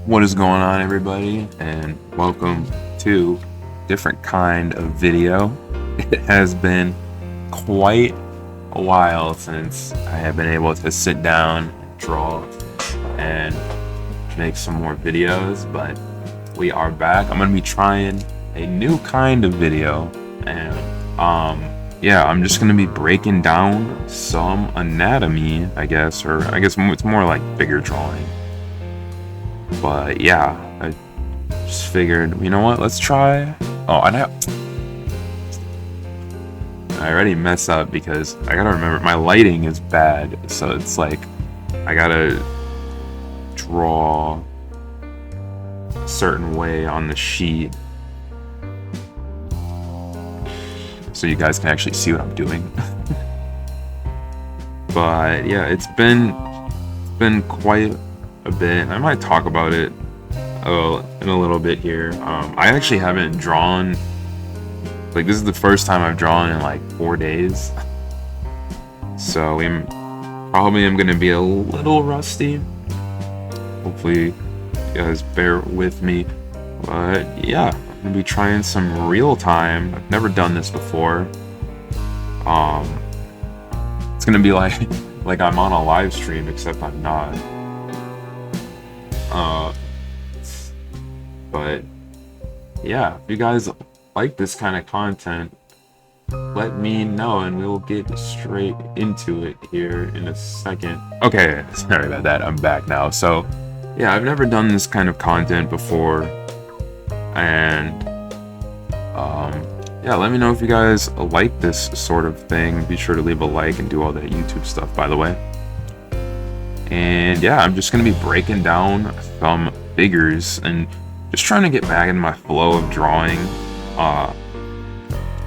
What is going on, everybody, and welcome to a different kind of video. It has been quite a while since I have been able to sit down, draw, and make some more videos, but we are back. I'm going to be trying a new kind of video, and yeah, I'm just going to be breaking down some anatomy, I guess, or I guess it's more like figure drawing. But yeah, I just figured, you know what, let's try. Oh, I already messed up because I gotta remember my lighting is bad, so it's like I gotta draw a certain way on the sheet so you guys can actually see what I'm doing. But yeah, it's been quite a bit. I might talk about it in a little bit here. I actually haven't drawn, like, this is the first time I've drawn in like 4 days, so I'm gonna be a little rusty. Hopefully you guys bear with me. But yeah, I'm gonna be trying some real time. I've never done this before. It's gonna be like I'm on a live stream, except I'm not. But yeah, if you guys like this kind of content, let me know and we'll get straight into it here in a second. Okay, sorry about that, I'm back now. So yeah, I've never done this kind of content before, and yeah, let me know if you guys like this sort of thing. Be sure to leave a like and do all that YouTube stuff, by the way. And yeah, I'm just gonna be breaking down some figures and just trying to get back in my flow of drawing.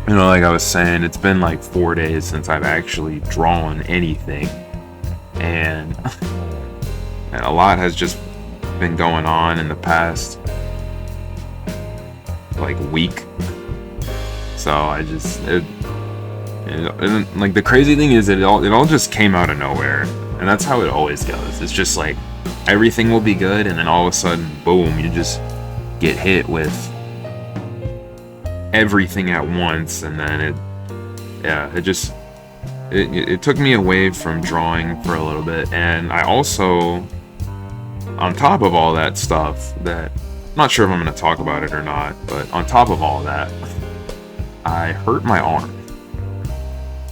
You know, like I was saying, it's been like 4 days since I've actually drawn anything, and a lot has just been going on in the past like week. So I just like, the crazy thing is it all just came out of nowhere. And that's how it always goes. It's just like everything will be good, and then all of a sudden, boom, you just get hit with everything at once, and then it took me away from drawing for a little bit. And I also, on top of all that stuff, that I'm not sure if I'm going to talk about it or not, but on top of all that, I hurt my arm.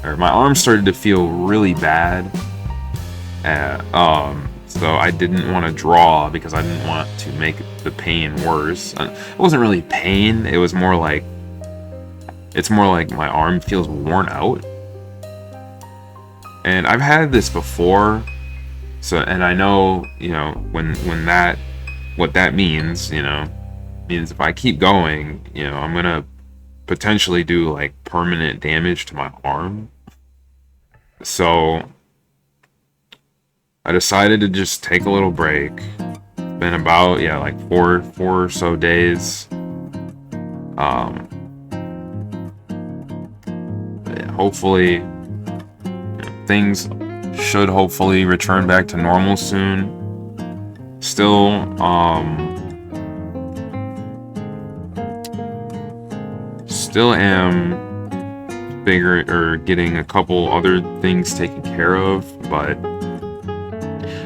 Or my arm started to feel really bad. So I didn't want to draw because I didn't want to make the pain worse. It wasn't really pain, it was more like, it's more like my arm feels worn out. And I've had this before, so, and I know, you know, what that means, you know, means if I keep going, you know, I'm gonna potentially do like permanent damage to my arm. So I decided to just take a little break. It's been about, yeah, like four or so days. Hopefully, things should hopefully return back to normal soon. Still, am getting a couple other things taken care of, but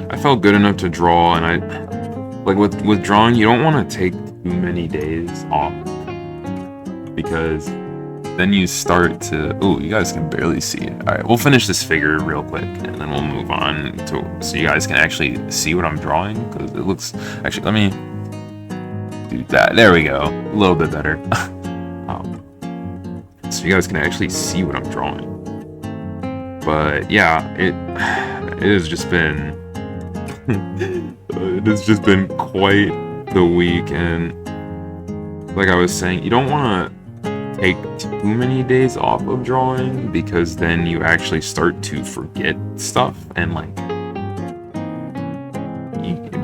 I felt good enough to draw. And I, like, with drawing, you don't want to take too many days off, because then you start to, ooh, you guys can barely see it. All right, we'll finish this figure real quick, and then we'll move on to, so you guys can actually see what I'm drawing, because it looks, actually, let me do that. There we go, a little bit better. So you guys can actually see what I'm drawing. But yeah, it has just been it has just been quite the week. And like I was saying, you don't want to take too many days off of drawing, because then you actually start to forget stuff, and like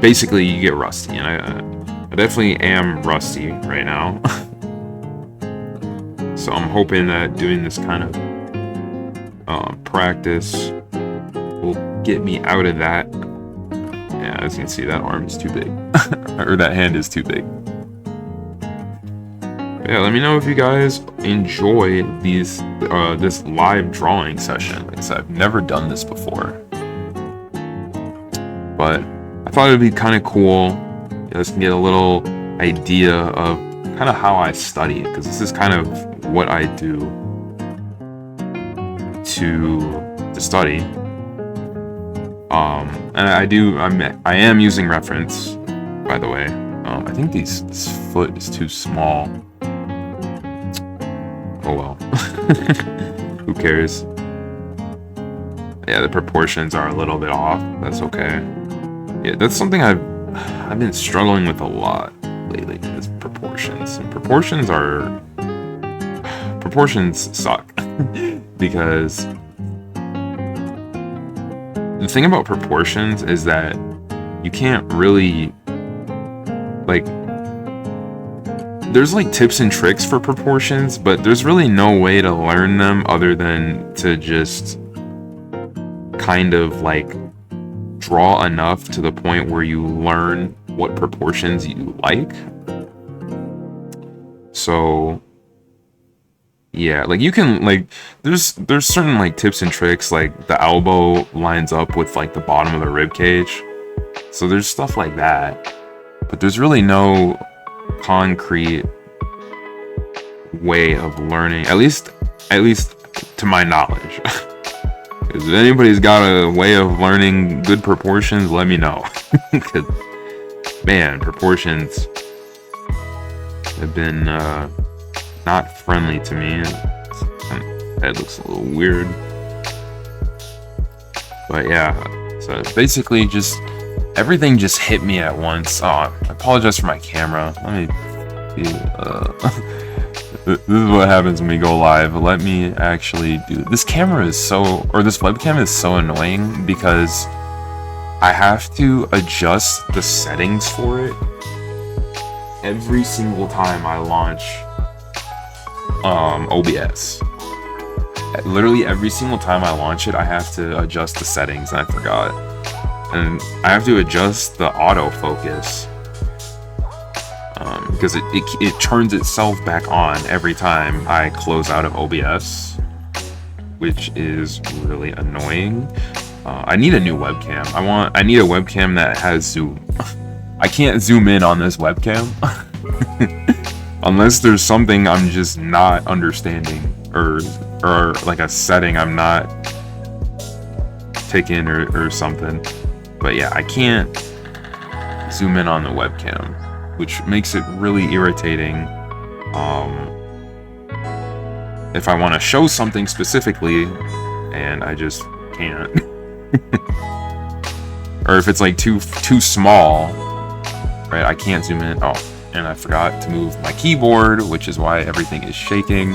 basically you get rusty. And I definitely am rusty right now. So I'm hoping that doing this kind of practice will get me out of that Yeah, as you can see, that arm is too big. Or that hand is too big. Yeah, let me know if you guys enjoy these this live drawing session. Like I said, I've never done this before, but I thought it'd be kind of cool. You guys can get a little idea of kind of how I study, because this is kind of what I do to study. And I am using reference, by the way. I think this foot is too small. Oh well. Who cares? Yeah, the proportions are a little bit off. That's okay. Yeah, that's something I've been struggling with a lot lately, is proportions. And proportions suck. Because the thing about proportions is that you can't really, like, there's like tips and tricks for proportions, but there's really no way to learn them other than to just kind of like draw enough to the point where you learn what proportions you like. So yeah, like you can, like, there's certain like tips and tricks, like the elbow lines up with like the bottom of the rib cage. So there's stuff like that, but there's really no concrete way of learning, at least to my knowledge. If anybody's got a way of learning good proportions, let me know. Because man, proportions have been not friendly to me. That looks a little weird, but yeah, so basically just everything just hit me at once. Oh, I apologize for my camera. Let me see. This is what happens when we go live. Let me actually do this. Camera is so, or this webcam is so annoying because I have to adjust the settings for it every single time I launch OBS. Literally every single time I launch it, I have to adjust the settings, and I forgot. And I have to adjust the autofocus because it turns itself back on every time I close out of OBS, which is really annoying. I need a new webcam. I need a webcam that has zoom. I can't zoom in on this webcam unless there's something I'm just not understanding, or like a setting I'm not taking or something. But yeah, I can't zoom in on the webcam, which makes it really irritating if I want to show something specifically and I just can't. Or if it's like too small, right? I can't zoom in. Oh, and I forgot to move my keyboard, which is why everything is shaking.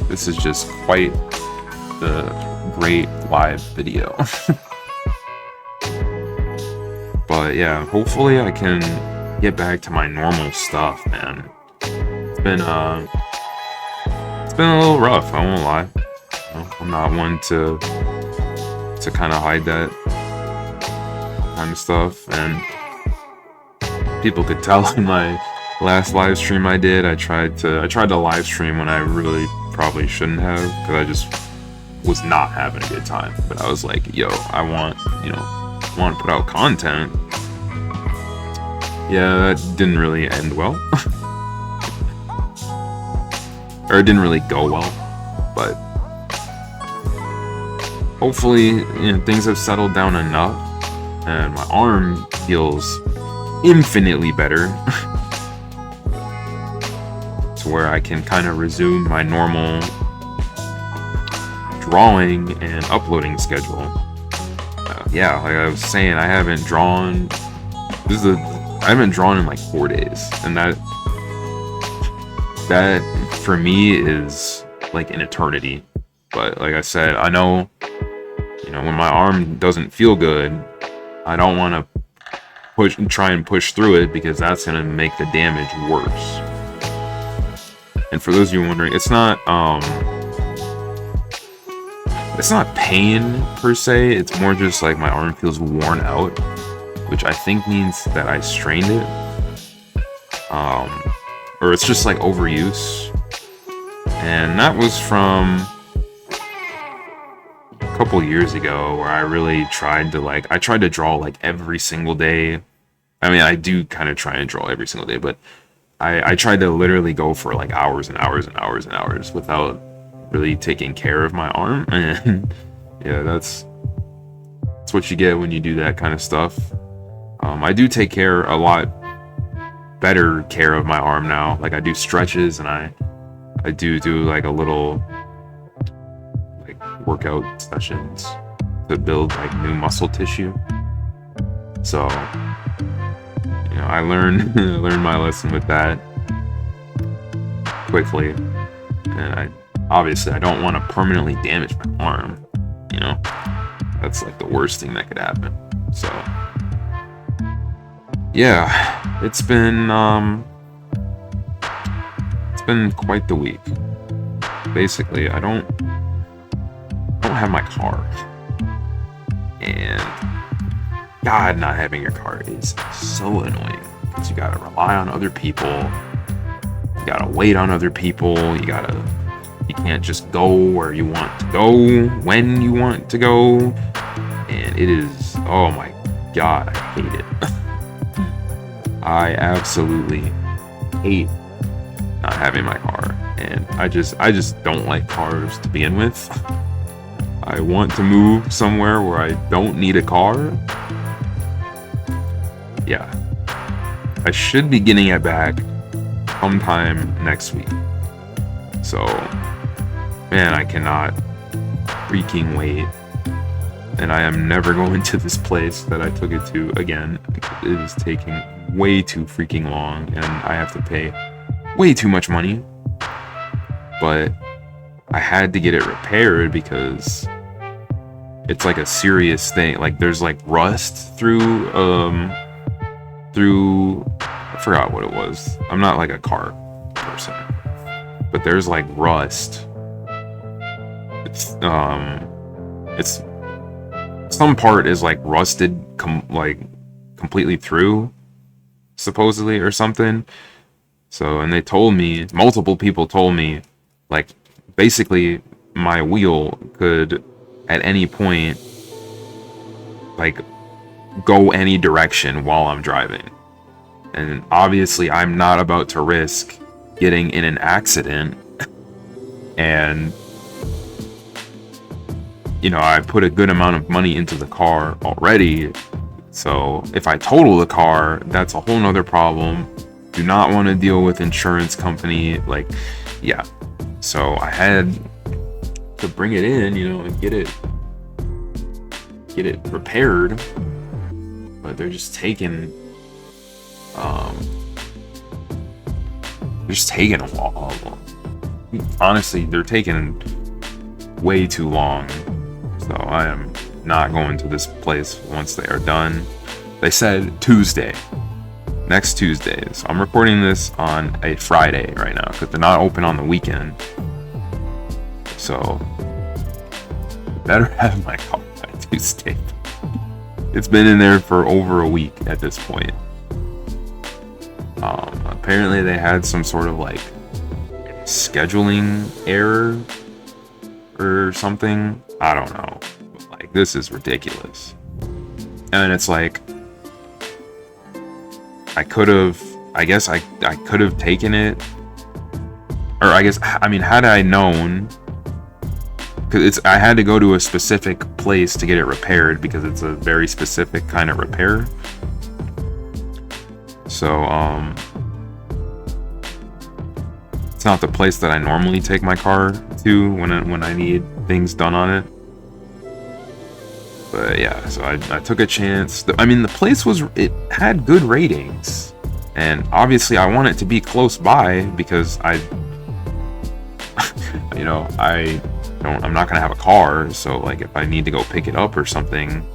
This is just quite the great live video. But yeah, hopefully I can get back to my normal stuff, man. It's been a little rough, I won't lie. I'm not one to kind of hide that kind of stuff, and people could tell in my last live stream I did. I tried to live stream when I really probably shouldn't have, because I just was not having a good time. But I was like, yo, I want to put out content. Yeah, that didn't really end well. Or it didn't really go well, but hopefully, things have settled down enough and my arm feels infinitely better to where I can kind of resume my normal drawing and uploading schedule. Yeah, like I was saying, I haven't drawn in like 4 days, and that for me is like an eternity. But like I said, I know, when my arm doesn't feel good, I don't want to try and push through it, because that's going to make the damage worse. And for those of you wondering, it's not pain per se, it's more just like my arm feels worn out. which I think means that I strained it. Or it's just like overuse. And that was from a couple years ago where I really tried to I tried to draw like every single day. I mean, I do kind of try and draw every single day, but I tried to literally go for like hours and hours and hours and hours without really taking care of my arm. And yeah, that's what you get when you do that kind of stuff. I do take care a lot better care of my arm now. Like I do stretches, and I do like a little like workout sessions to build like new muscle tissue. So I learned my lesson with that quickly, and I don't want to permanently damage my arm. That's like the worst thing that could happen. So yeah, it's been quite the week. Basically, I don't have my car, and God, not having your car is so annoying because you gotta rely on other people, you gotta wait on other people, you can't just go where you want to go when you want to go, and it is, oh my God, I hate it. I absolutely hate not having my car, and I just don't like cars to begin with. I want to move somewhere where I don't need a car. Yeah, I should be getting it back sometime next week. So, man, I cannot freaking wait. And I am never going to this place that I took it to again. It is taking way too freaking long, and I have to pay way too much money. But I had to get it repaired because it's like a serious thing. Like there's like rust through I forgot what it was. I'm not like a car person, but there's like rust. It's some part is like rusted completely through, supposedly, or something. So, and they told me, multiple people told me, like basically my wheel could at any point like go any direction while I'm driving. And obviously I'm not about to risk getting in an accident. And I put a good amount of money into the car already. So if I total the car, that's a whole nother problem. Do not want to deal with insurance company. Yeah. So I had to bring it in, and get it repaired. But they're just taking a while. Honestly, they're taking way too long. So I am not going to this place once they are done. They said Tuesday. Next Tuesday. So I'm recording this on a Friday right now because they're not open on the weekend. So better have my car by Tuesday. It's been in there for over a week at this point. Apparently they had some sort of like scheduling error or something. I don't know. But, this is ridiculous. And it's like I guess I could have taken it, or had I known, because I had to go to a specific place to get it repaired because it's a very specific kind of repair. So it's not the place that I normally take my car to when I need things done on it. But yeah, so I took a chance. The place it had good ratings, and obviously I want it to be close by because I'm not gonna have a car, so like if I need to go pick it up or something,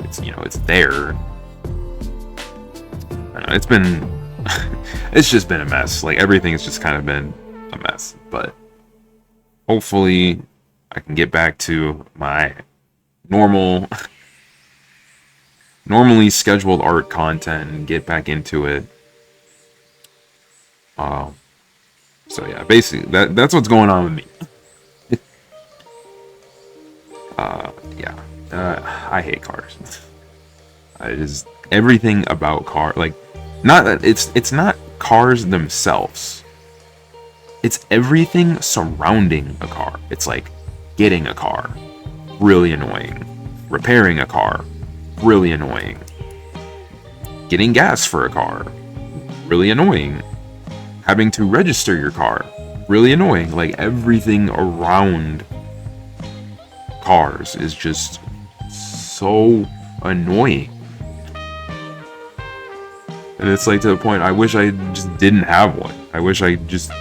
it's there. I know, it's just been a mess. Like everything's just kind of been a mess, but hopefully I can get back to my normal normally scheduled art content and get back into it. So yeah, basically that's what's going on with me. Yeah, I hate cars. I just everything about car, like, not that it's not cars themselves. It's everything surrounding a car. It's like getting a car, really annoying. Repairing a car, really annoying. Getting gas for a car, really annoying. Having to register your car, really annoying. Like, everything around cars is just so annoying. And it's like, to the point, I wish I just didn't have one. I wish I just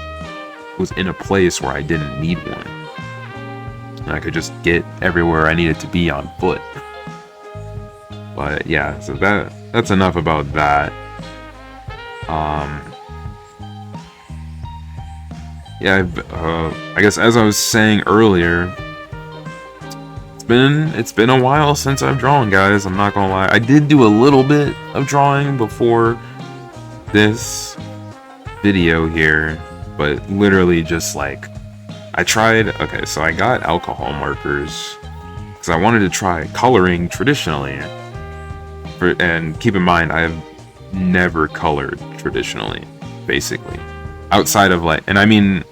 was in a place where I didn't need one. And I could just get everywhere I needed to be on foot. But yeah, so that's enough about that. Yeah, I guess as I was saying earlier, it's been a while since I've drawn, guys. I'm not gonna lie. I did do a little bit of drawing before this video here, but literally just like I tried. Okay, so I got alcohol markers because I wanted to try coloring traditionally. And keep in mind, I've never colored traditionally, basically, outside of like, and I mean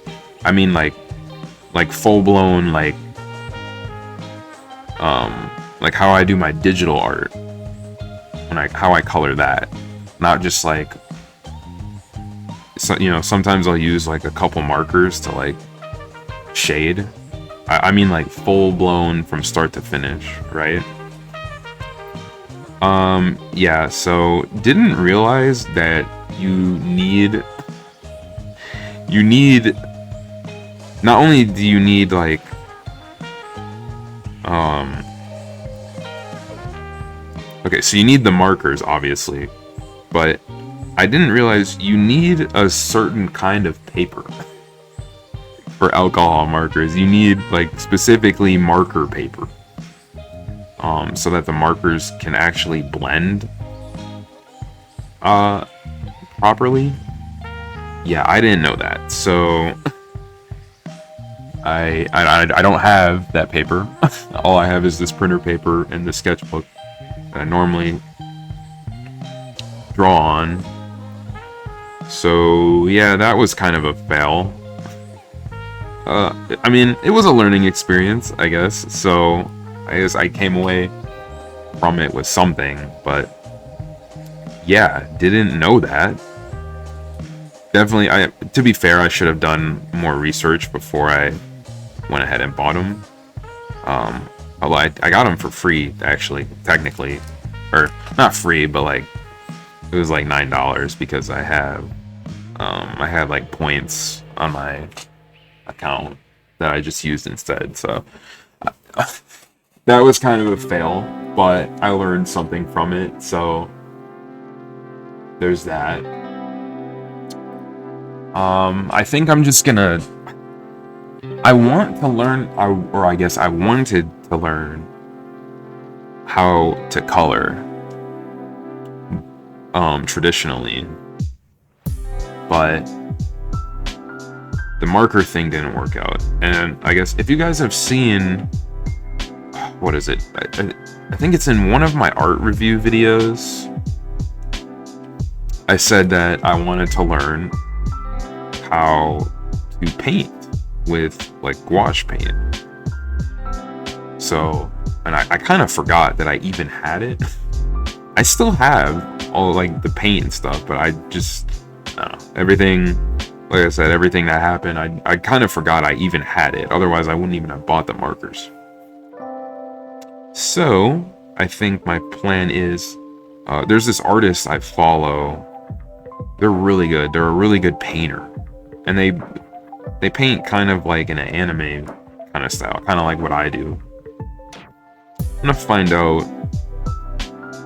like full blown like how I do my digital art, how I color that, not just like, so, you know, sometimes I'll use like a couple markers to like shade. I mean like full blown from start to finish, right? Yeah, so didn't realize that you need not only do you need like okay, so you need the markers, obviously, but I didn't realize you need a certain kind of paper for alcohol markers. You need like specifically marker paper, so that the markers can actually blend properly. Yeah, I didn't know that, so I don't have that paper. All I have is this printer paper and the sketchbook that I normally draw on. So yeah, that was kind of a fail. I mean, it was a learning experience, I guess. So I guess I came away from it with something, but yeah, didn't know that. Definitely, to be fair, I should have done more research before I went ahead and bought them. Although I got them for free, actually, technically, or not free, but like it was like $9 because I had like points on my account that I just used instead. So that was kind of a fail, but I learned something from it. So there's that. I think I'm just gonna. I want to learn, or I guess I wanted to learn how to color traditionally, but the marker thing didn't work out. And I guess if you guys have seen, what is it? I think it's in one of my art review videos. I said that I wanted to learn how to paint with like gouache paint. So, and I kind of forgot that I even had it. I still have all like the paint and stuff, but I just, I don't know, everything, like I said, everything that happened, I kind of forgot I even had it. Otherwise I wouldn't even have bought the markers. So I think my plan is, there's this artist I follow. They're really good. They're a really good painter. And they paint kind of like in an anime kind of style, kind of like what I do. I'm gonna find out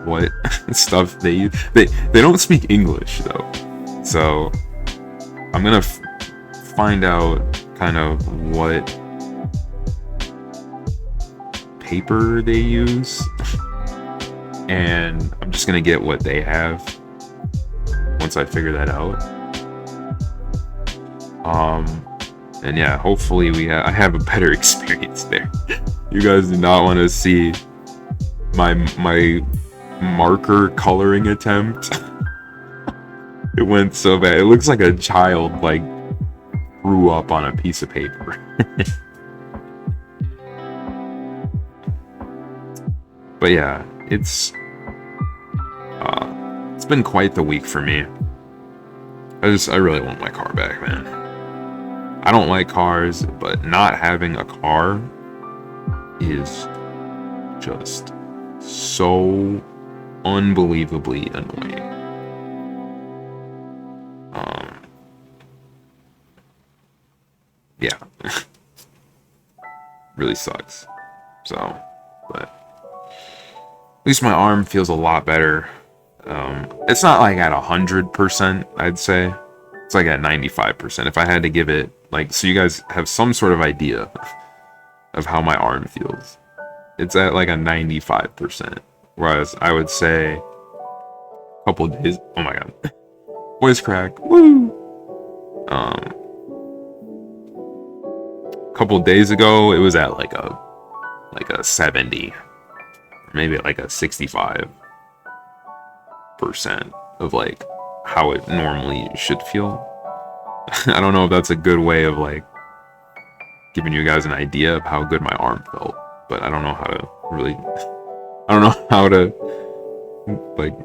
what stuff they use. They don't speak English though, so I'm gonna find out kind of what paper they use. and I'm just gonna get what they have once I figure that out. And yeah, hopefully I have a better experience there. You guys do not want to see my marker coloring attempt. It went so bad. It looks like a child like grew up on a piece of paper. But yeah, it's been quite the week for me. I really want my car back, man. I don't like cars, but not having a car is just so unbelievably annoying. Yeah. Really sucks. So, but at least my arm feels a lot better. It's not like at 100%, I'd say. It's like at 95%. If I had to give it, like, so you guys have some sort of idea of how my arm feels. It's at like a 95%. Whereas I would say a couple days, oh my god. Voice crack, woo! A couple days ago, it was at like a 70, maybe like a 65% of like how it normally should feel. I don't know if that's a good way of like giving you guys an idea of how good my arm felt, but I don't know how to like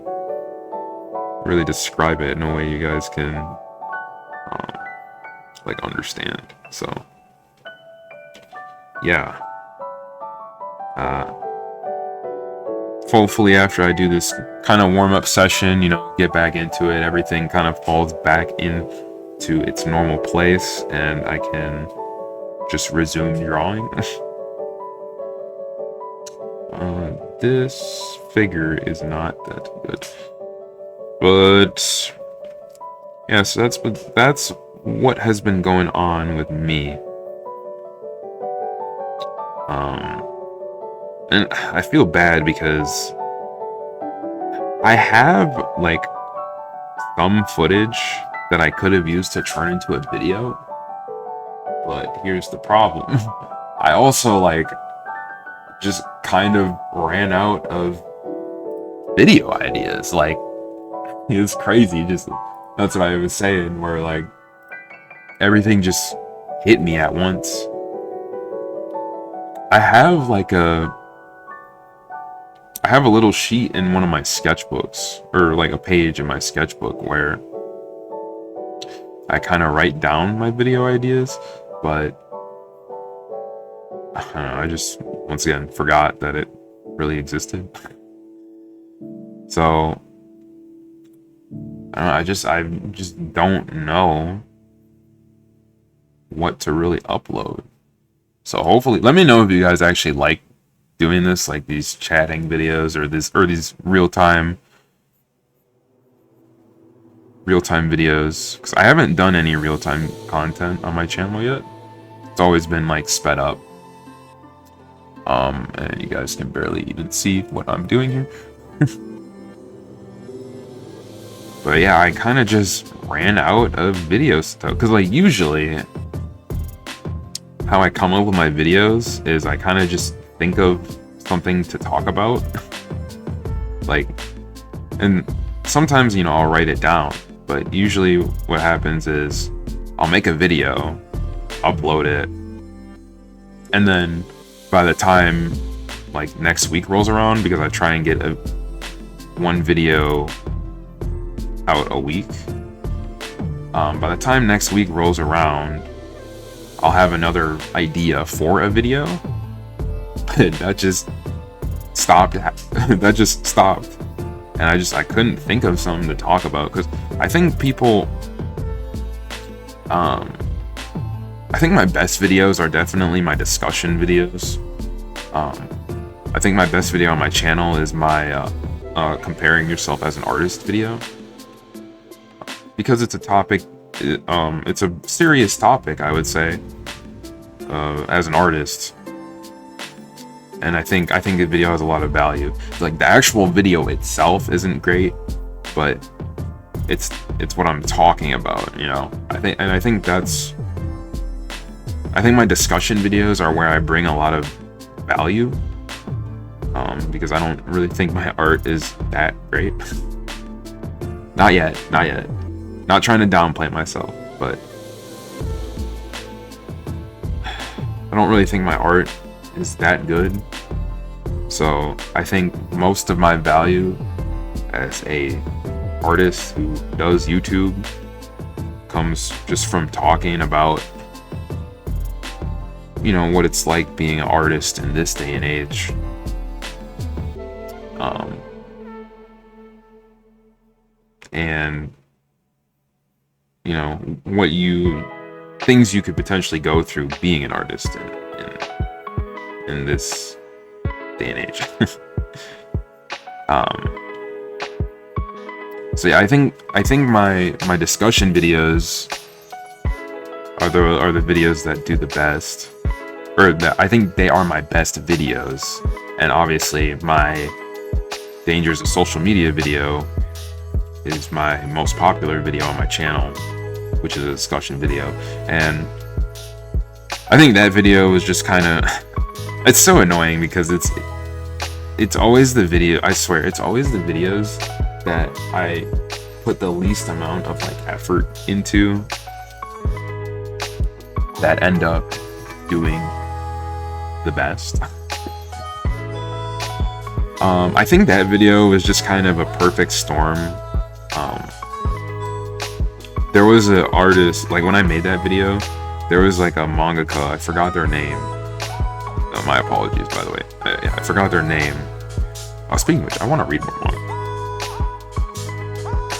really describe it in a way you guys can like understand. So yeah, hopefully after I do this kind of warm-up session, you know, get back into it, everything kind of falls back into its normal place and I can just resume drawing. This figure is not that good, but yeah, so that's what has been going on with me. And I feel bad because I have like some footage that I could have used to turn into a video, but here's the problem. I also like just kind of ran out of video ideas. Like, it's crazy. Just that's what I was saying, where like everything just hit me at once. I have a little sheet in one of my sketchbooks, or like a page in my sketchbook where I kind of write down my video ideas, but I don't know, I just once again forgot that it really existed. So I don't know, I just don't know what to really upload. So hopefully, let me know if you guys actually like doing this, like these chatting videos or these real-time videos, because I haven't done any real-time content on my channel yet. It's always been like sped up, and you guys can barely even see what I'm doing here. But yeah, I kind of just ran out of video stuff, because like usually how I come up with my videos is I kind of just think of something to talk about. Like, and sometimes, you know, I'll write it down, but usually what happens is I'll make a video, upload it, and then by the time like next week rolls around, because I try and get one video out a week, by the time next week rolls around, I'll have another idea for a video. That just stopped. That just stopped, and I couldn't think of something to talk about, because I think people, I think my best videos are definitely my discussion videos. I think my best video on my channel is my comparing yourself as an artist video, because it's a topic. It's a serious topic, I would say, as an artist. and I think the video has a lot of value. Like, the actual video itself isn't great, but it's what I'm talking about, you know. I think my discussion videos are where I bring a lot of value, because I don't really think my art is that great. Not yet. Not trying to downplay myself, but I don't really think my art is that good. So I think most of my value as a artist who does YouTube comes just from talking about, you know, what it's like being an artist in this day and age. And you know, things you could potentially go through being an artist in this day and age. So yeah, I think my discussion videos are the videos that do the best, or that I think they are my best videos. And obviously my Dangers of Social Media video is my most popular video on my channel, which is a discussion video. And I think that video was just kind of it's so annoying because it's always the video, I swear, it's always the videos that I put the least amount of like effort into that end up doing the best. I think that video was just kind of a perfect storm. There was an artist, like when I made that video, there was like a mangaka, I forgot their name. My apologies, by the way. I forgot their name. Speaking of which, I want to read more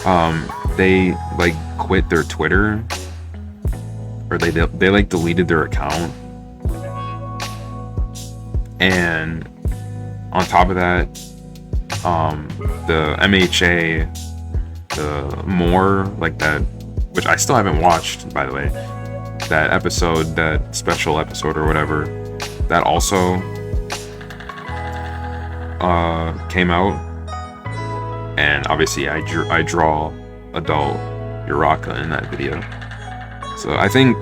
manga. They like quit their Twitter, or they like deleted their account, and on top of that, the MHA, the more like that, which I still haven't watched, by the way, that episode, that special episode or whatever, that also came out. And obviously I draw adult Uraka in that video. So I think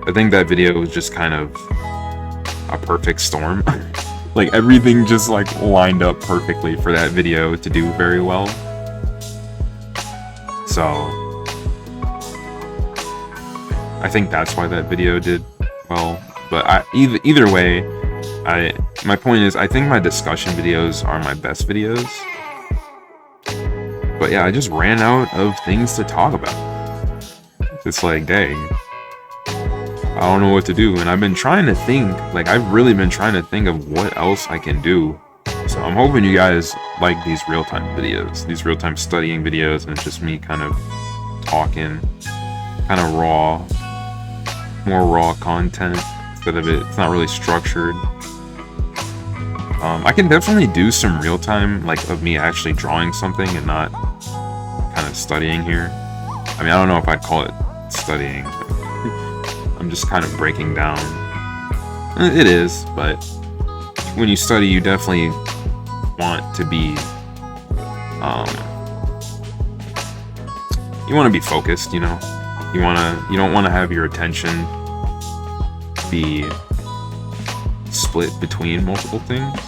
that video was just kind of a perfect storm. Like everything just like lined up perfectly for that video to do very well. So I think that's why that video did well. But either way, my point is, I think my discussion videos are my best videos. But yeah, I just ran out of things to talk about. It's like, dang, I don't know what to do. And I've been trying to think, like I've really been trying to think of what else I can do. So I'm hoping you guys like these real-time videos, these real-time studying videos, and it's just me kind of talking, kind of raw, more raw content instead of it's not really structured. I can definitely do some real-time, like of me actually drawing something and not kind of studying here. I mean, I don't know if I'd call it studying. I'm just kind of breaking down. It is, but when you study, you definitely want to be, you want to be focused, you know? You don't want to have your attention be split between multiple things,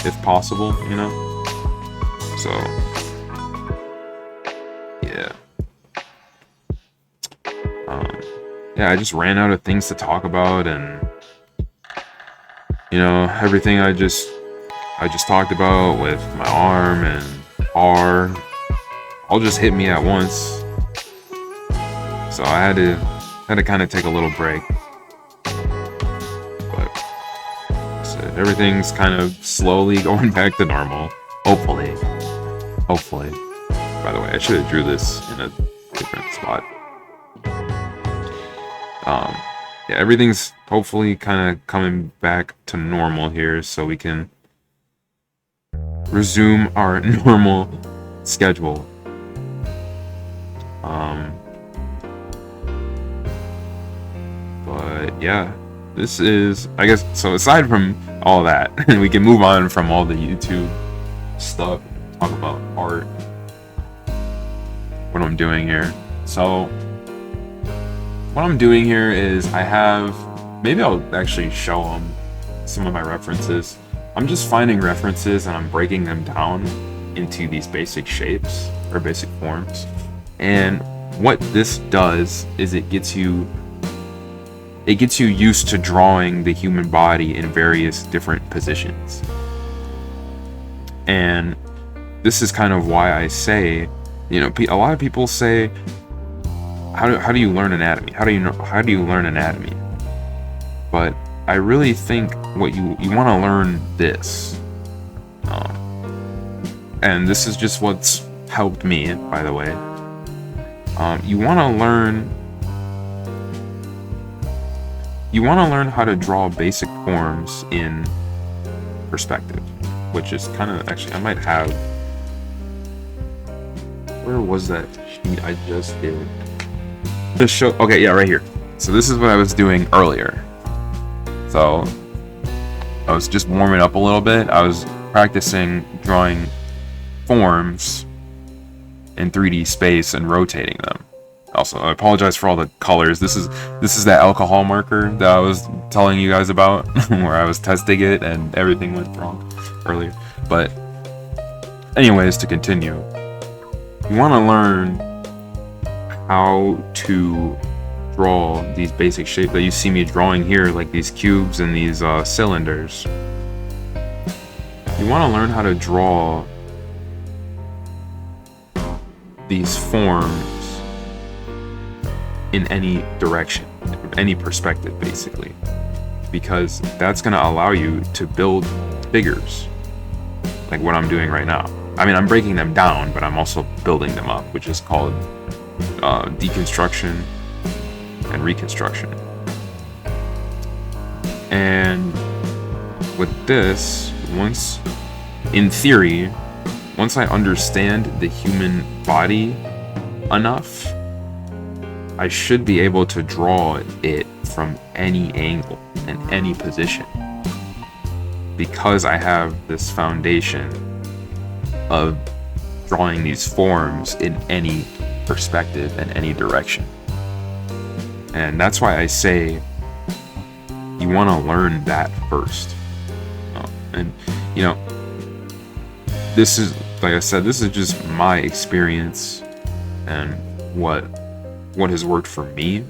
if possible, you know? So, yeah. Yeah, I just ran out of things to talk about, and you know, everything I just talked about with my arm and R all just hit me at once. So I had to kind of take a little break. But so everything's kind of slowly going back to normal. Hopefully. By the way, I should have drew this in a different spot. Yeah, everything's hopefully kind of coming back to normal here, so we can resume our normal schedule. But yeah, this is, I guess, so aside from all that, we can move on from all the YouTube stuff, talk about art, what I'm doing here. So what I'm doing here is I have, maybe I'll actually show them some of my references. I'm just finding references and I'm breaking them down into these basic shapes or basic forms. And what this does is it gets you used to drawing the human body in various different positions. And this is kind of why I say, you know, a lot of people say, how do you learn anatomy? How do you learn anatomy? But I really think what you want to learn this. And this is just what's helped me, by the way. You want to learn how to draw basic forms in perspective, which is kind of, actually, I might have, where was that sheet I just did? To show, okay, yeah, right here. So this is what I was doing earlier. So I was just warming up a little bit. I was practicing drawing forms in 3D space and rotating them. Also, I apologize for all the colors. This is that alcohol marker that I was telling you guys about, where I was testing it and everything went wrong earlier. But anyways, to continue, you want to learn how to draw these basic shapes that you see me drawing here, like these cubes and these cylinders. You want to learn how to draw these forms in any direction, any perspective, basically, because that's going to allow you to build figures like what I'm doing right now. I mean, I'm breaking them down, but I'm also building them up, which is called deconstruction and reconstruction. And with this, in theory, once I understand the human body enough, I should be able to draw it from any angle and any position, because I have this foundation of drawing these forms in any perspective and any direction. And that's why I say you want to learn that first. And you know, this is, like I said, this is just my experience and what has worked for me,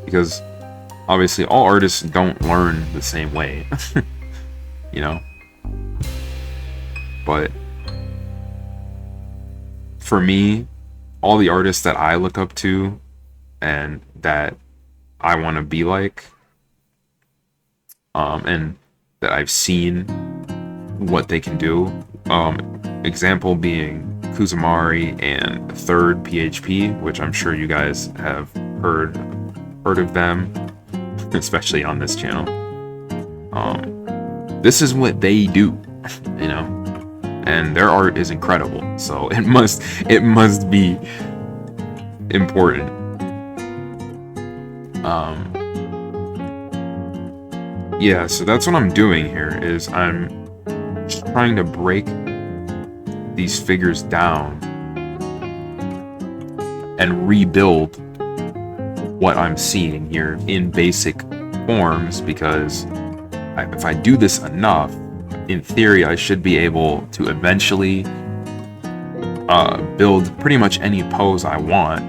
because obviously all artists don't learn the same way. You know, but for me, all the artists that I look up to and that I want to be like, and that I've seen what they can do, example being Kuzumari and Third PHP, which I'm sure you guys have heard of them, especially on this channel. This is what they do, you know, and their art is incredible, so it must be important. Yeah, so that's what I'm doing here, is I'm just trying to break these figures down and rebuild what I'm seeing here in basic forms, because if I do this enough, in theory, I should be able to eventually build pretty much any pose I want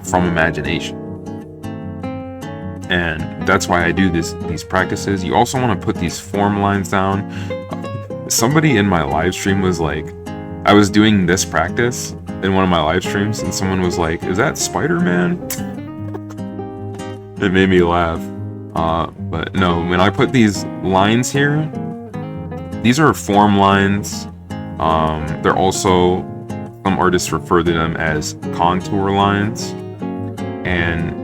from imagination. And that's why I do these practices. You also want to put these form lines down. Somebody in my live stream was like, I was doing this practice in one of my live streams, and someone was like, "Is that Spider-Man?" It made me laugh. But no, when I put these lines here, these are form lines. They're also, some artists refer to them as contour lines. And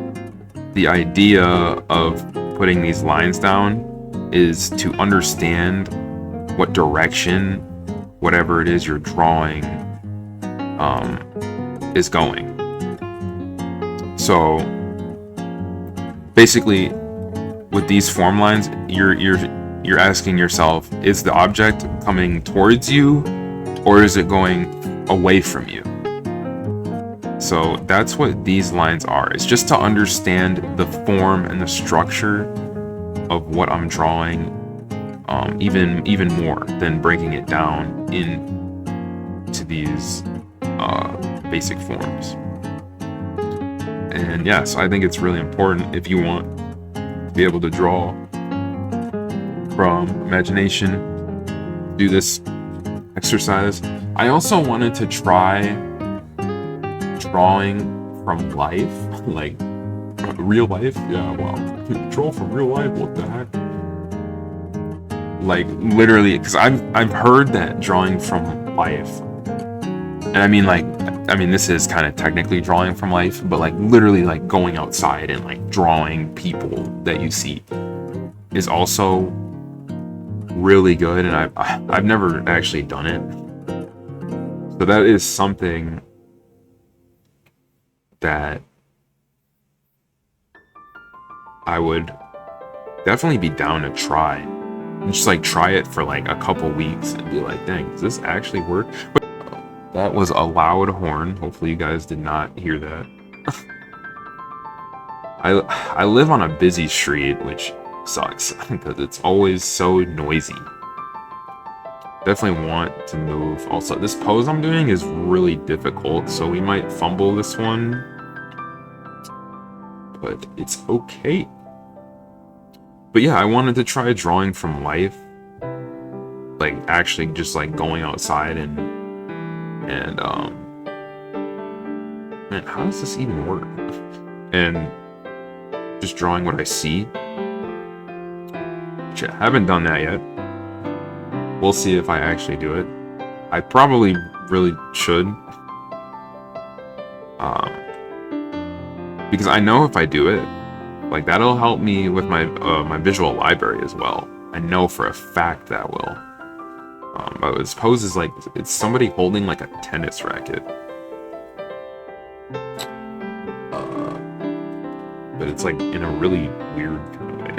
the idea of putting these lines down is to understand what direction whatever it is you're drawing is going. So basically with these form lines, you're asking yourself, is the object coming towards you or is it going away from you? So that's what these lines are. It's just to understand the form and the structure of what I'm drawing, even more than breaking it down into these basic forms. And yeah, so I think it's really important if you want to be able to draw from imagination, do this exercise. I also wanted to try drawing from life, like real life. Yeah, wow. Draw from real life, what the heck? Like literally, because I've heard that drawing from life, and I mean this is kind of technically drawing from life, but like literally like going outside and like drawing people that you see is also really good, and I've never actually done it. So that is something that I would definitely be down to try. And just like try it for like a couple weeks and be like, dang, does this actually work? But that was a loud horn. Hopefully you guys did not hear that. I live on a busy street, which sucks because it's always so noisy. Definitely want to move. Also, this pose I'm doing is really difficult, so we might fumble this one, but it's okay. But yeah, I wanted to try drawing from life, like actually just like going outside and man, how does this even work? And just drawing what I see. Which I haven't done that yet. We'll see if I actually do it. I probably really should. Because I know if I do it, like that'll help me with my my visual library as well. I know for a fact that will. But this pose is like, it's somebody holding like a tennis racket. But it's like in a really weird kind of way.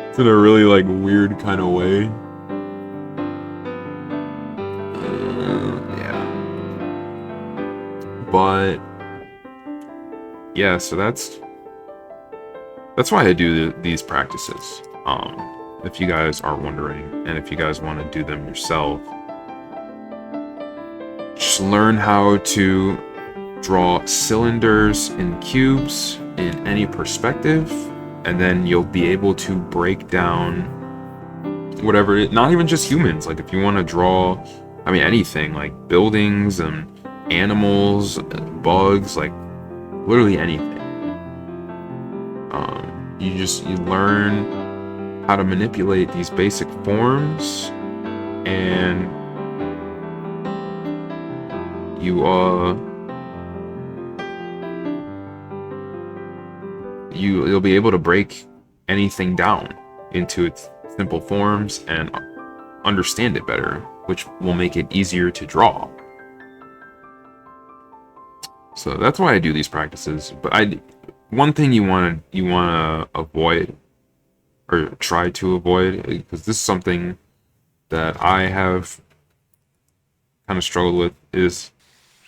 It's in a really like weird kind of way. Yeah. But yeah, so that's why I do these practices. If you guys are wondering, and if you guys want to do them yourself, just learn how to draw cylinders and cubes in any perspective, and then you'll be able to break down whatever, not even just humans, like if you want to draw, I mean anything, like buildings and animals, bugs, like literally anything. You learn how to manipulate these basic forms, and you'll be able to break anything down into its simple forms and understand it better, which will make it easier to draw. So that's why I do these practices. But one thing you want to avoid, or try to avoid, because this is something that I have kind of struggled with, is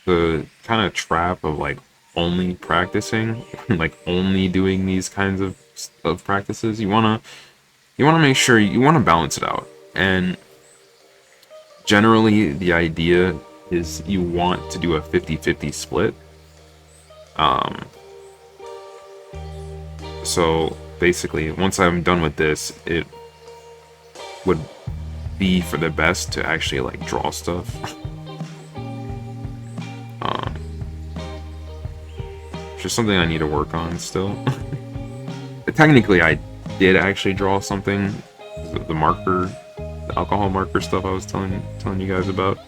the kind of trap of like only practicing, like only doing these kinds of practices. You want to make sure you want to balance it out, and generally the idea is you want to do a 50-50 split. So basically, once I'm done with this, it would be for the best to actually like draw stuff. It's just something I need to work on still. Technically, I did actually draw something, the marker, the alcohol marker stuff I was telling you guys about.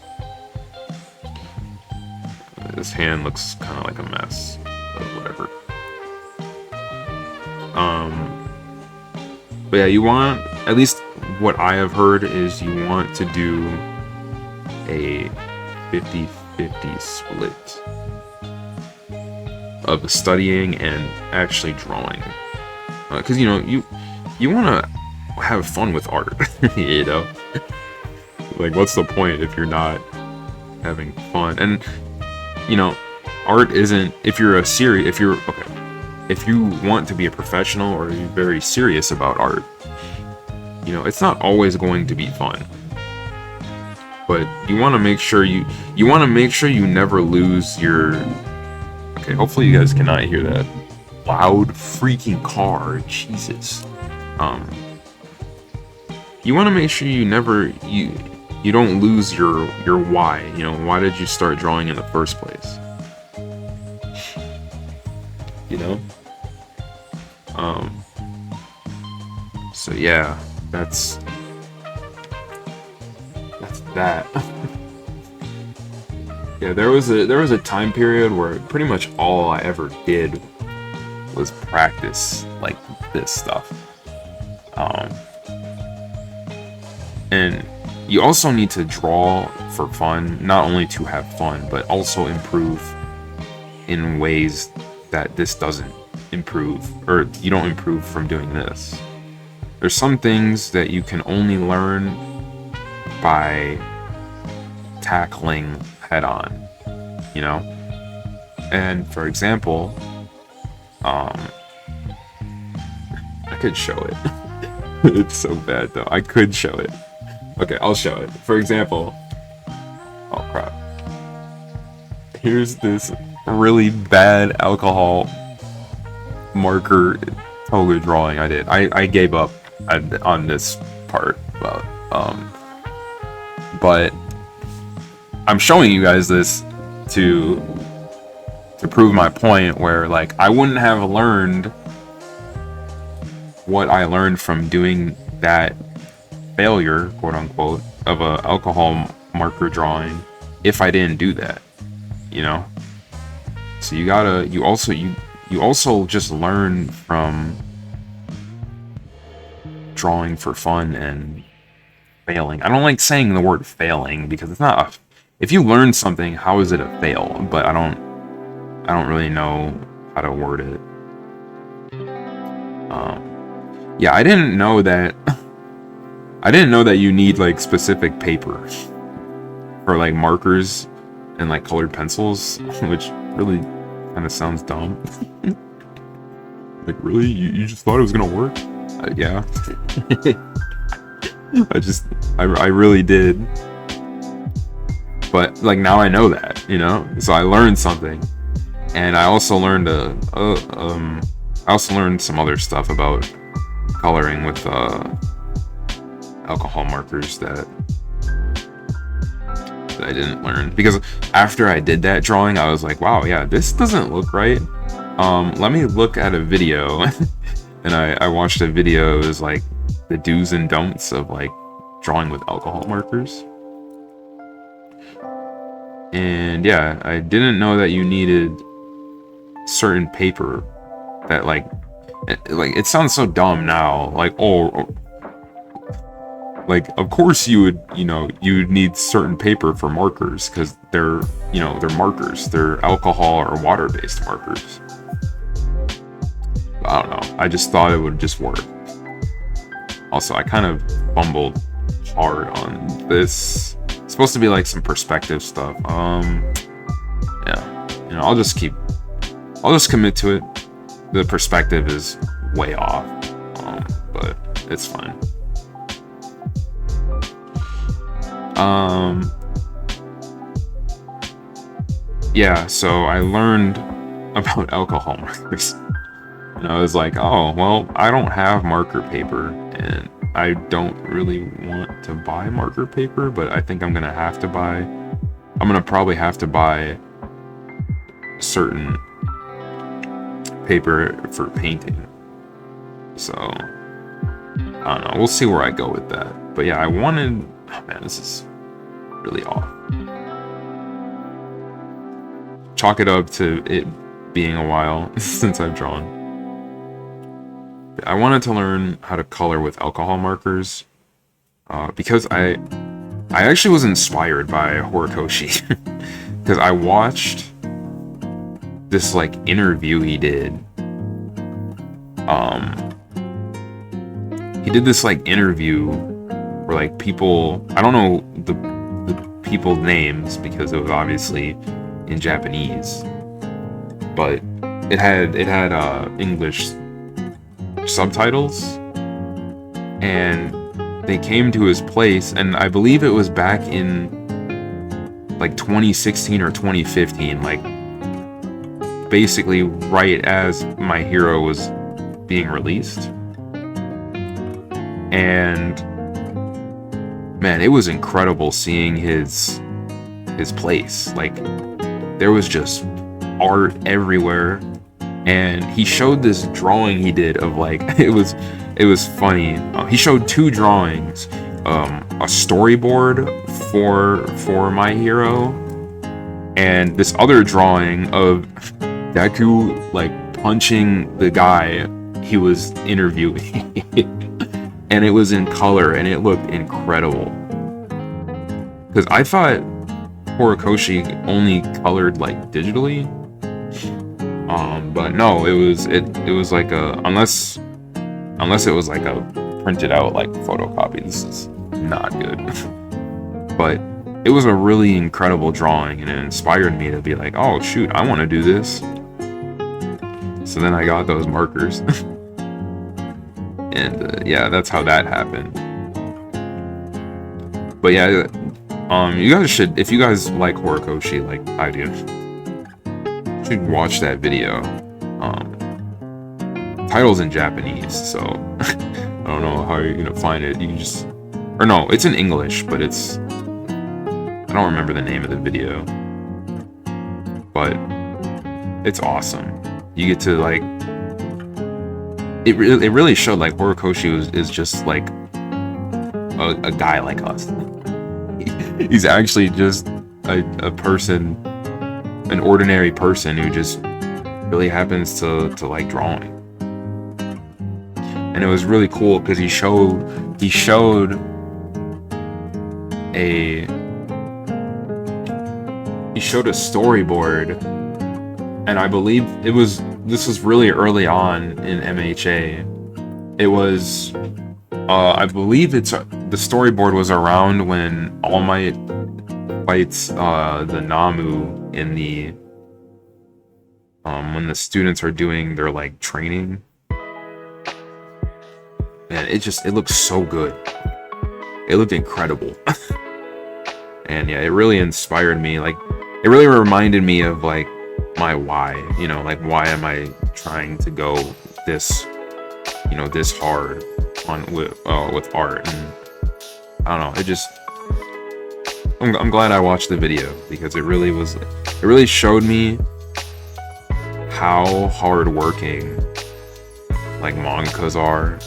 This hand looks kind of like a mess, but whatever. But yeah, you want, at least what I have heard is you want to do a 50-50 split. of studying and actually drawing, because you know you want to have fun with art. You know, like what's the point if you're not having fun? And you know, art isn't, if you want to be a professional or you're very serious about art, you know, it's not always going to be fun. But you want to make sure you never lose your. Okay, hopefully you guys cannot hear that loud freaking car. Jesus. You want to make sure you don't lose your why. You know, why did you start drawing in the first place? You know? So yeah, that's that. Yeah, there was a time period where pretty much all I ever did was practice like this stuff. And you also need to draw for fun, not only to have fun, but also improve in ways that this doesn't improve, or you don't improve from doing this. There's some things that you can only learn by tackling head on, you know? And for example, I could show it. It's so bad though. I could show it. Okay, I'll show it. For example, oh crap. Here's this really bad alcohol marker toga drawing I did. I gave up on this part, but I'm showing you guys this to prove my point, where like I wouldn't have learned what I learned from doing that failure, quote unquote, of a alcohol marker drawing if I didn't do that, you know? So you also just learn from drawing for fun and failing. I don't like saying the word failing because it's not if you learn something, how is it a fail? But I don't really know how to word it. Yeah, I didn't know that you need like specific paper for like markers and like colored pencils, which really kind of sounds dumb. Like, really? You just thought it was gonna work? Yeah. I really did. But like now I know that, you know? So I learned something. And I also learned some other stuff about coloring with alcohol markers that I didn't learn, because after I did that drawing I was like, wow, yeah, this doesn't look right. Let me look at a video. And I watched a video. It was like the do's and don'ts of like drawing with alcohol markers. And yeah, I didn't know that you needed certain paper that like it sounds so dumb now, like, like of course you would need certain paper for markers because they're markers, they're alcohol or water based markers. I don't know, I just thought it would just work. Also, I kind of fumbled hard on this. It's supposed to be like some perspective stuff. Yeah, I'll just commit to it. The perspective is way off, but it's fine. Yeah, so I learned about alcohol markers. And I was like, oh, well, I don't have marker paper, and I don't really want to buy marker paper, but I think I'm gonna probably have to buy certain paper for painting. So I don't know, we'll see where I go with that. But yeah, oh man, this is really off. Chalk it up to it being a while since I've drawn. I wanted to learn how to color with alcohol markers because I actually was inspired by Horikoshi. Because I watched this like interview he did. He did this like interview where like people, I don't know the people's names because it was obviously in Japanese, but it had English subtitles, and they came to his place, and I believe it was back in like 2016 or 2015, like basically right as My Hero was being released. And man, it was incredible seeing his place. Like, there was just art everywhere, and he showed this drawing he did of like it was funny. He showed two drawings, a storyboard for My Hero, and this other drawing of Deku like punching the guy he was interviewing. And it was in color, and it looked incredible. Because I thought Horikoshi only colored like digitally, but no, it was like a unless it was like a printed out like photocopy. This is not good. But it was a really incredible drawing, and it inspired me to be like, oh shoot, I want to do this. So then I got those markers. And yeah, that's how that happened. But yeah, you guys should, if you guys like Horikoshi like I do, you should watch that video. Title's in Japanese, so I don't know how you're gonna find it. You can just, or no, it's in English, but it's, I don't remember the name of the video, but it's awesome. You get to like, it really showed like Horikoshi is just like a guy like us. He's actually just a person, an ordinary person who just really happens to like drawing. And it was really cool because he showed a storyboard, and I believe this was really early on in MHA. It was, I believe the storyboard was around when All Might fights the Namu in the when the students are doing their like training. Man, it looks so good. It looked incredible. And yeah, it really inspired me. Like, it really reminded me of like my why, you know, like why am I trying to go this, you know, this hard on with art. And I don't know, it just, I'm glad I watched the video, because it really showed me how hardworking like mangakas are,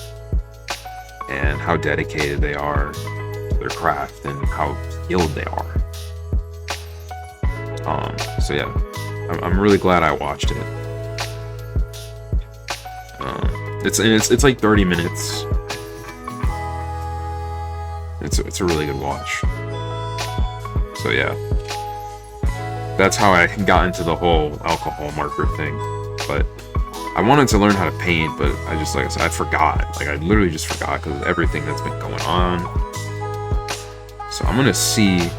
and how dedicated they are to their craft, and how skilled they are. So yeah, I'm really glad I watched it. It's like 30 minutes. It's a really good watch. So yeah, that's how I got into the whole alcohol marker thing. But I wanted to learn how to paint, but I just, like I said, I forgot. Like, I literally just forgot because of everything that's been going on. So I'm gonna see.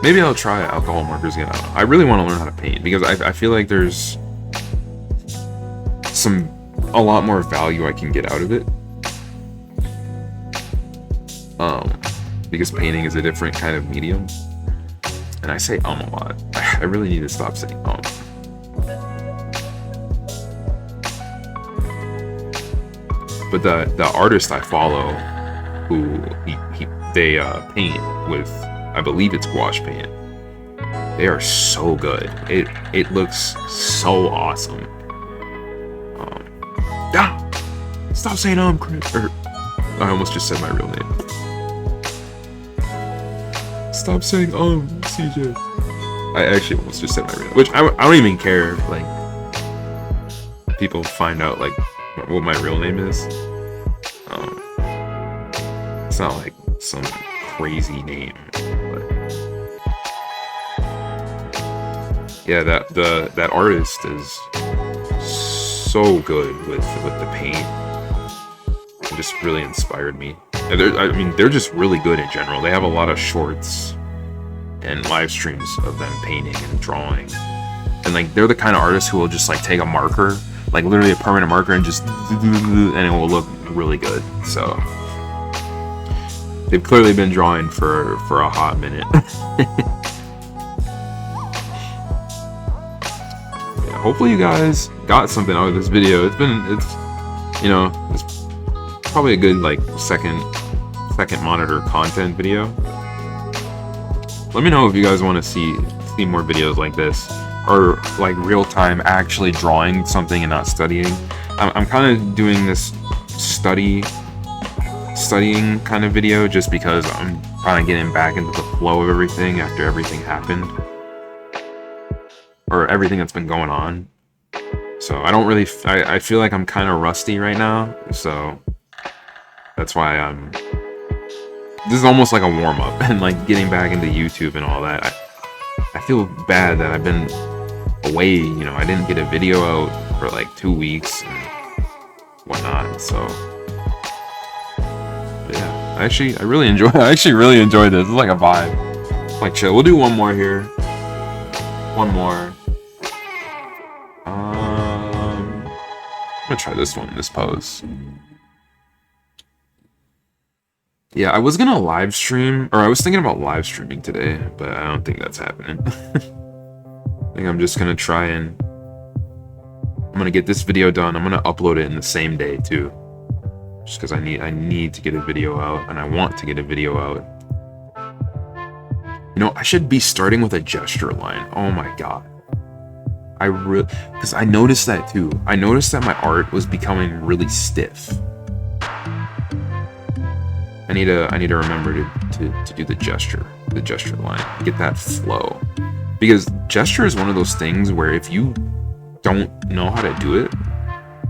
Maybe I'll try alcohol markers again. I don't know. I really want to learn how to paint, because I feel like there's a lot more value I can get out of it. Because painting is a different kind of medium. And I say a lot. I really need to stop saying But the artist I follow, who they paint with, I believe it's gouache paint. They are so good. It looks so awesome. Stop saying Chris. I almost just said my real name. Stop saying CJ. I actually almost just said my real name, which I don't even care if like people find out like what my real name is. It's not like some crazy name, but yeah, that artist is so good with the paint. It just really inspired me. And I mean, they're just really good in general. They have a lot of shorts and live streams of them painting and drawing. And like, they're the kind of artists who will just like take a marker, like literally a permanent marker, and just and it will look really good. So they've clearly been drawing for a hot minute. Yeah, hopefully you guys got something out of this video. It's probably a good like second monitor content video. Let me know if you guys want to see more videos like this, or like real-time actually drawing something and not studying. I'm kind of doing this studying kind of video just because I'm kind of getting back into the flow of everything after everything happened, or everything that's been going on. So I don't really, I feel like I'm kind of rusty right now, so that's why this is almost like a warm-up and like getting back into YouTube and all that. I feel bad that I've been away, you know, I didn't get a video out for like 2 weeks and whatnot, so. But yeah, I really enjoy this. It's like a vibe. Like chill. We'll do one more here. One more. I'm gonna try this one, this pose. Yeah, I was gonna live stream, or I was thinking about live streaming today, but I don't think that's happening. I think I'm just gonna try and I'm gonna get this video done. I'm gonna upload it in the same day too, just because I need to get a video out, and I want to get a video out. You know, I should be starting with a gesture line. Oh my god, because I noticed that too. I noticed that my art was becoming really stiff. I need to remember to do the gesture line, get that flow, because gesture is one of those things where if you don't know how to do it,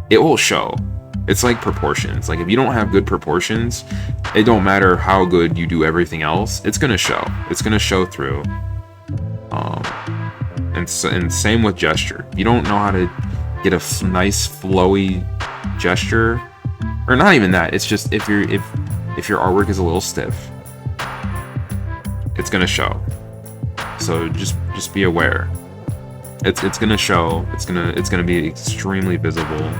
it will show. It's like proportions. Like if you don't have good proportions, it don't matter how good you do everything else, it's gonna show. It's gonna show through. And same with gesture. If you don't know how to get a nice flowy gesture, or not even that, it's just if your artwork is a little stiff, it's gonna show. So just be aware. It's gonna show. It's gonna be extremely visible.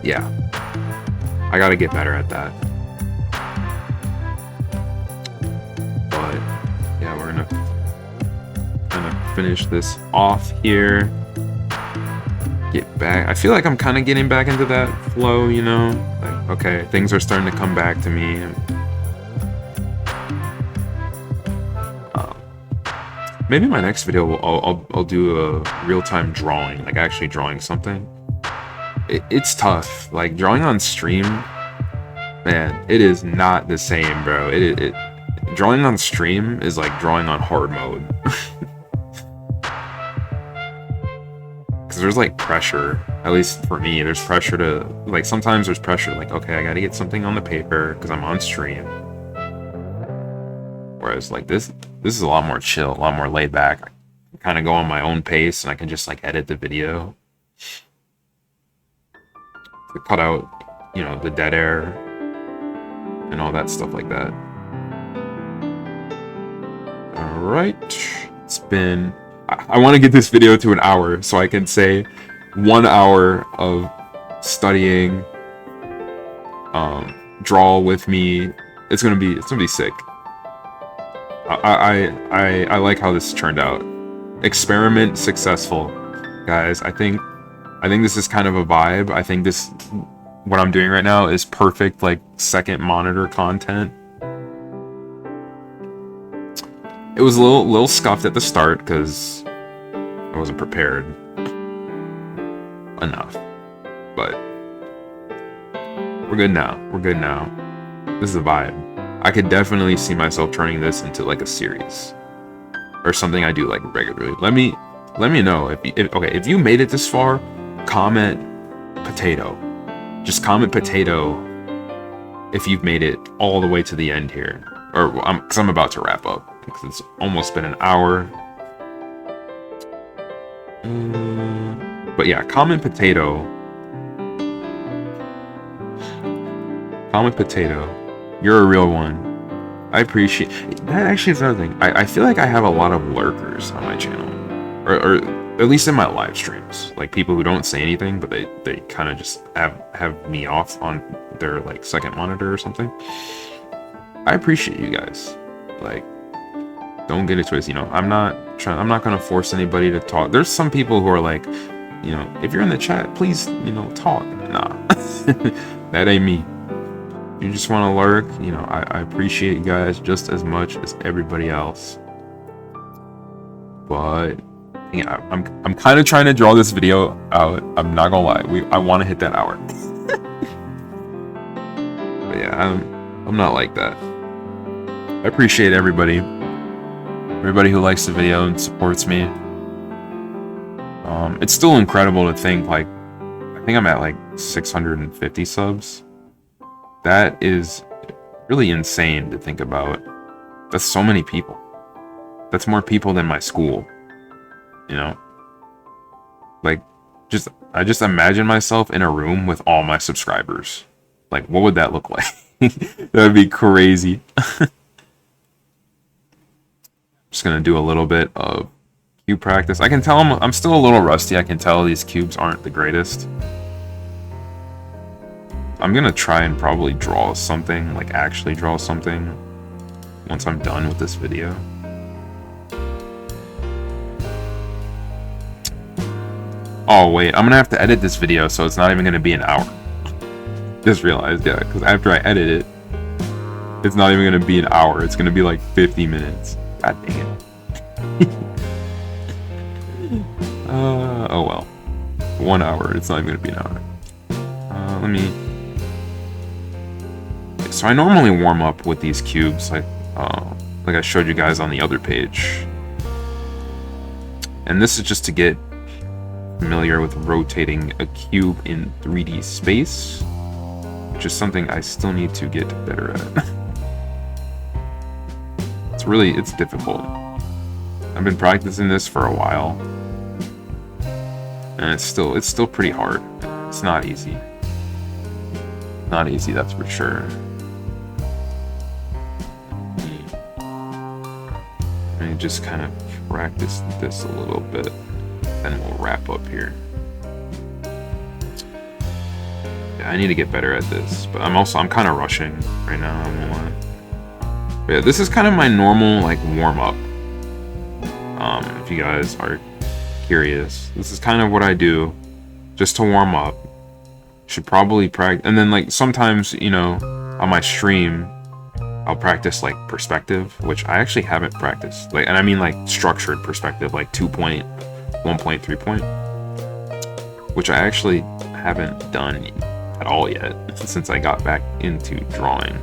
Yeah, I gotta get better at that. But yeah, we're gonna finish this off here. Get back. I feel like I'm kind of getting back into that flow, you know? Like, okay, things are starting to come back to me. Maybe my next video, I'll do a real-time drawing, like actually drawing something. It's tough. Like, drawing on stream, man, it is not the same, bro. Drawing on stream is like drawing on hard mode. Because there's like pressure, at least for me, there's pressure to, like, sometimes there's pressure, like, okay, I gotta get something on the paper because I'm on stream. Whereas like this is a lot more chill, a lot more laid back. I can kind of go on my own pace and I can just like edit the video to cut out, you know, the dead air and all that stuff like that. All right, it's been, I want to get this video to an hour so I can say 1 hour of studying, draw with me. It's gonna be sick. I like how this turned out. Experiment successful, guys. I think this is kind of a vibe. I think what I'm doing right now is perfect, like, second monitor content. It was a little scuffed at the start because I wasn't prepared enough, but we're good now. This is a vibe. I could definitely see myself turning this into like a series or something I do like regularly. Let me know if you made it this far. Comment potato. just comment potato if you've made it all the way to the end here, or because I'm about to wrap up because it's almost been an hour. But yeah, comment potato. Comment potato. You're a real one. I appreciate that. Actually, is another thing. I feel like I have a lot of lurkers on my channel, or at least in my live streams, like people who don't say anything, but they kind of just have me off on their like second monitor or something. I appreciate you guys. Like, don't get it twisted. You know, I'm not gonna force anybody to talk. There's some people who are like, you know, if you're in the chat, please, you know, talk. Nah, that ain't me. You just want to lurk, you know, I appreciate you guys just as much as everybody else. But yeah, I'm kind of trying to draw this video out. I'm not gonna lie, I want to hit that hour. But yeah, I'm not like that. I appreciate everybody who likes the video and supports me. It's still incredible to think, like, I think I'm at like 650 subs. That is really insane to think about. That's so many people. That's more people than my school. You know? Like, I just imagine myself in a room with all my subscribers. Like, what would that look like? That would be crazy. Just gonna do a little bit of cube practice. I can tell I'm still a little rusty. I can tell these cubes aren't the greatest. I'm gonna try and probably draw something, like actually draw something, once I'm done with this video. Oh wait, I'm gonna have to edit this video, so it's not even gonna be an hour. Just realized, yeah, because after I edit it, it's not even gonna be an hour. It's gonna be like 50 minutes. God dang it. Oh well. 1 hour, it's not even gonna be an hour. Let me... So I normally warm up with these cubes, like I showed you guys on the other page. And this is just to get familiar with rotating a cube in 3D space, which is something I still need to get better at. It's difficult. I've been practicing this for a while, and it's still pretty hard. It's not easy. Not easy, that's for sure. Let me just kind of practice this a little bit, then we'll wrap up here. Yeah, I need to get better at this, but I'm kind of rushing right now. I don't want to. But yeah, this is kind of my normal like warm up. If you guys are curious, this is kind of what I do just to warm up. Should probably practice, and then like sometimes, you know, on my stream I'll practice like perspective, which I actually haven't practiced, like, and I mean like structured perspective, like 2 point, 1 point, 3 point, which I actually haven't done at all yet since I got back into drawing.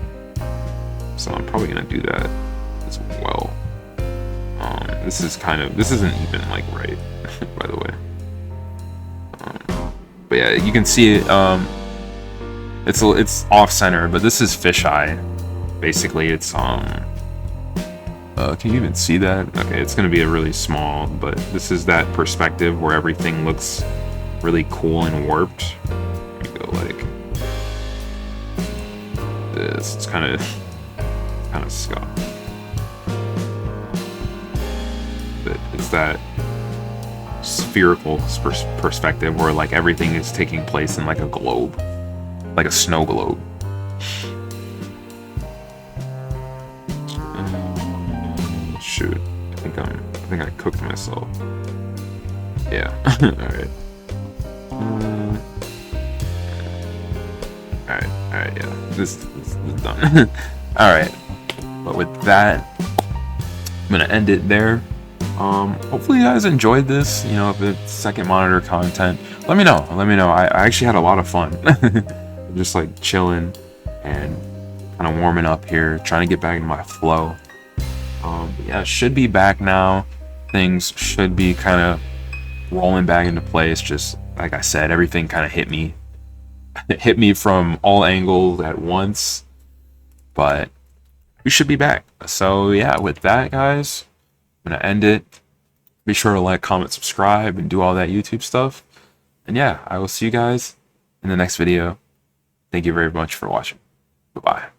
So I'm probably gonna do that as well. This isn't even like right, by the way. But yeah, you can see it. It's off center, but this is fisheye. Basically, it's can you even see that? Okay, it's gonna be a really small, but this is that perspective where everything looks really cool and warped. Let me go like this. It's kind of scuffed. But it's that spherical perspective where like everything is taking place in like a globe, like a snow globe. Shoot, I think I cooked myself. Yeah. All right. All right. Yeah. This is done. All right. But with that, I'm gonna end it there. Hopefully you guys enjoyed this, you know, the second monitor content. Let me know. I actually had a lot of fun. Just like chilling and kind of warming up here, trying to get back into my flow. Yeah, should be back now. Things should be kind of rolling back into place. Just like I said, everything kind of hit me hit me from all angles at once, but we should be back. So yeah, with that, guys, I'm gonna end it. Be sure to like, comment, subscribe, and do all that YouTube stuff. And yeah, I will see you guys in the next video. Thank you very much for watching. Bye-bye.